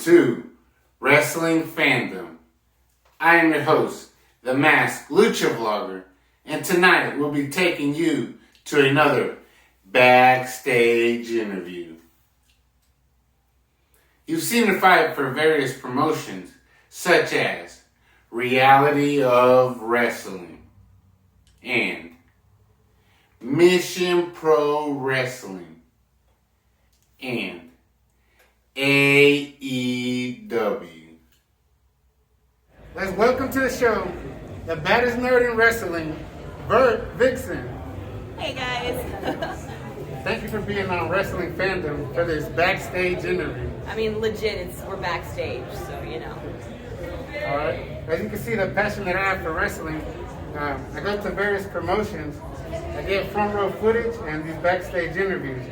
to Wrestling Fandom. I am your host, the Masked Lucha Vlogger, and tonight we'll be taking you to another Backstage interview. You've seen her fight for various promotions, such as Reality of Wrestling and Mission Pro Wrestling and AEW. Let's welcome to the show the baddest nerd in wrestling, Vert Vixen. Hey guys. Thank you for being on Wrestling Fandom for this Backstage interview. I mean, legit, we're backstage, so you know. All right. As you can see, the passion that I have for wrestling, I go to various promotions. I get front row footage and these backstage interviews.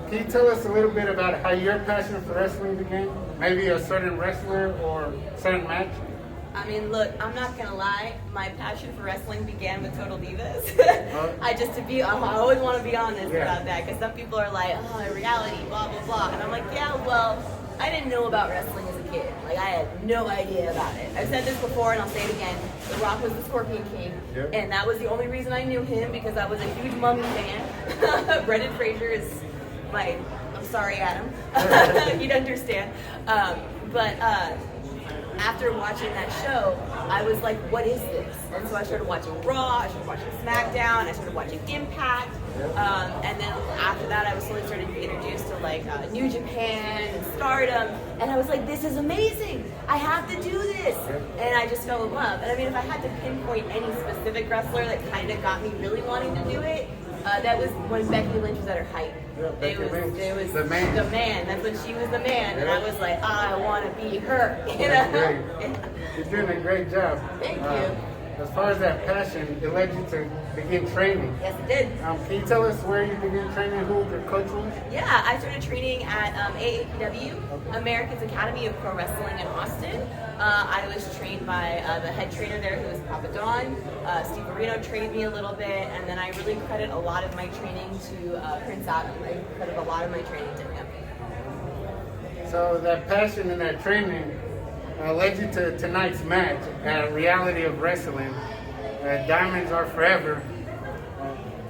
Can you tell us a little bit about how your passion for wrestling began? Maybe a certain wrestler or a certain match? I mean, look, I'm not gonna lie. My passion for wrestling began with Total Divas. I always want to be honest about that, because some people are like, oh, reality, blah blah blah, and I'm like, yeah, well, I didn't know about wrestling as a kid. Like, I had no idea about it. I've said this before, and I'll say it again. The Rock was the Scorpion King, and that was the only reason I knew him, because I was a huge Mummy fan. Brendan Fraser is I'm sorry, Adam. You'd understand. After watching that show, I was like, what is this? And so I started watching Raw, I started watching SmackDown, I started watching Impact, and then after that I was slowly starting to be introduced to like New Japan and Stardom, and I was like, this is amazing, I have to do this, and I just fell in love. And I mean, if I had to pinpoint any specific wrestler that kind of got me really wanting to do it, that was when Becky Lynch was at her height. It was the man. That's when she was the man, and I was like, I want to be her. You know? You're doing a great job. Thank you. As far as that passion, it led you to begin training. Yes, it did. Can you tell us where you began training? Who your coach was? Yeah, I started training at AEW, America's Academy of Pro Wrestling in Austin. I was trained by the head trainer there, who was Papa Don. Steve Marino trained me a little bit, and then I really credit a lot of my training to Prince Adam. I credit a lot of my training to him. So that passion and that training led you to tonight's match at Reality of Wrestling. Diamonds Are Forever.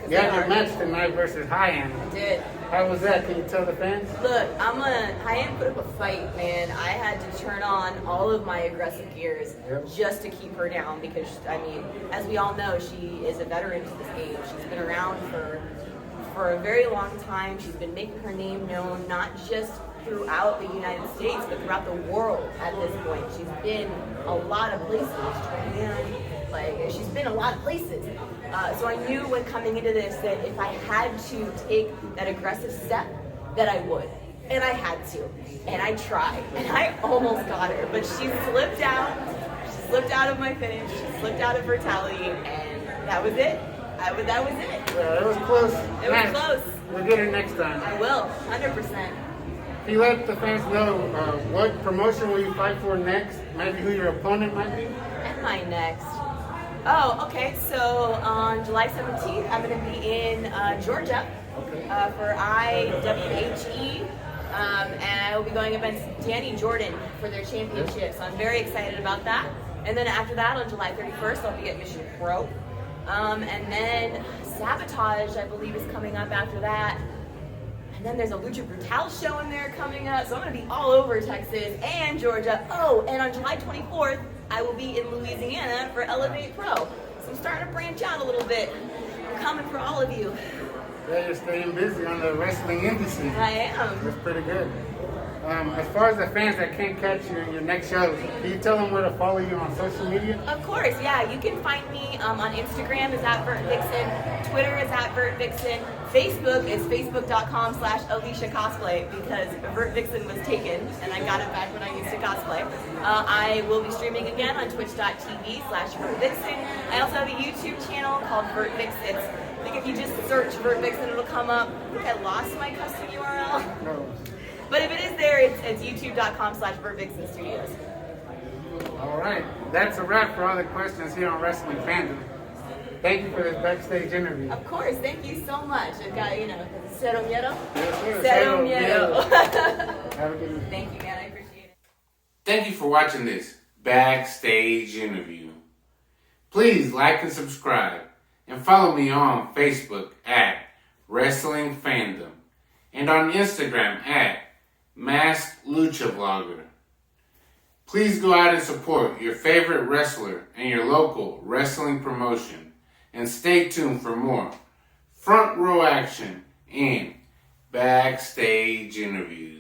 You had your match tonight versus High End. I did. How was that? Can you tell the fans? Look, High End put up a fight, man. I had to turn on all of my aggressive gears just to keep her down, because, I mean, as we all know, she is a veteran to this game. She's been around for a very long time. She's been making her name known, not just throughout the United States, but throughout the world at this point. She's been a lot of places. She's been a lot of places. So I knew when coming into this that if I had to take that aggressive step, that I would. And I had to. And I tried. And I almost got her. But she slipped out. She slipped out of my finish. She slipped out of brutality. And that was it. That was it. Yeah, it was close. It was close. We'll get her next time. I will. 100%. Can you let the fans know what promotion will you fight for next? Maybe who your opponent might be? Am I next? Oh, okay. So on July 17th, I'm going to be in Georgia for IWHE, and I will be going against Danny Jordan for their championship. So I'm very excited about that. And then after that, on July 31st, I'll be at Mission Pro. And then Sabotage, I believe, is coming up after that. And then there's a Lucha Brutal show in there coming up. So I'm going to be all over Texas and Georgia. Oh, and on July 24th, I will be in Louisiana for Elevate Pro. So I'm starting to branch out a little bit. I'm coming for all of you. Yeah, you're staying busy on the wrestling industry. I am. That's pretty good. As far as the fans that can't catch you in your next shows, can you tell them where to follow you on social media? Of course, yeah. You can find me on Instagram is @VertVixen, Twitter is @VertVixen, Facebook is facebook.com/AliciaCosplay, because Vert Vixen was taken and I got it back when I used to cosplay. I will be streaming again on twitch.tv/VertVixen. I also have a YouTube channel called Vert Vixen. I think if you just search Vert Vixen, it'll come up. I think I lost my custom URL. No. But if it is there, it's youtube.com/VertVixenStudios. All right. That's a wrap for all the questions here on Wrestling Fandom. Thank you for this backstage interview. Of course. Thank you so much. I've got, cero miedo? Yes, sir. Cero miedo. Have a good one. Thank you, man. I appreciate it. Thank you for watching this Backstage interview. Please like and subscribe and follow me on Facebook at Wrestling Fandom and on Instagram at Masked Lucha Vlogger. Please go out and support your favorite wrestler and your local wrestling promotion, and stay tuned for more front row action and backstage interviews.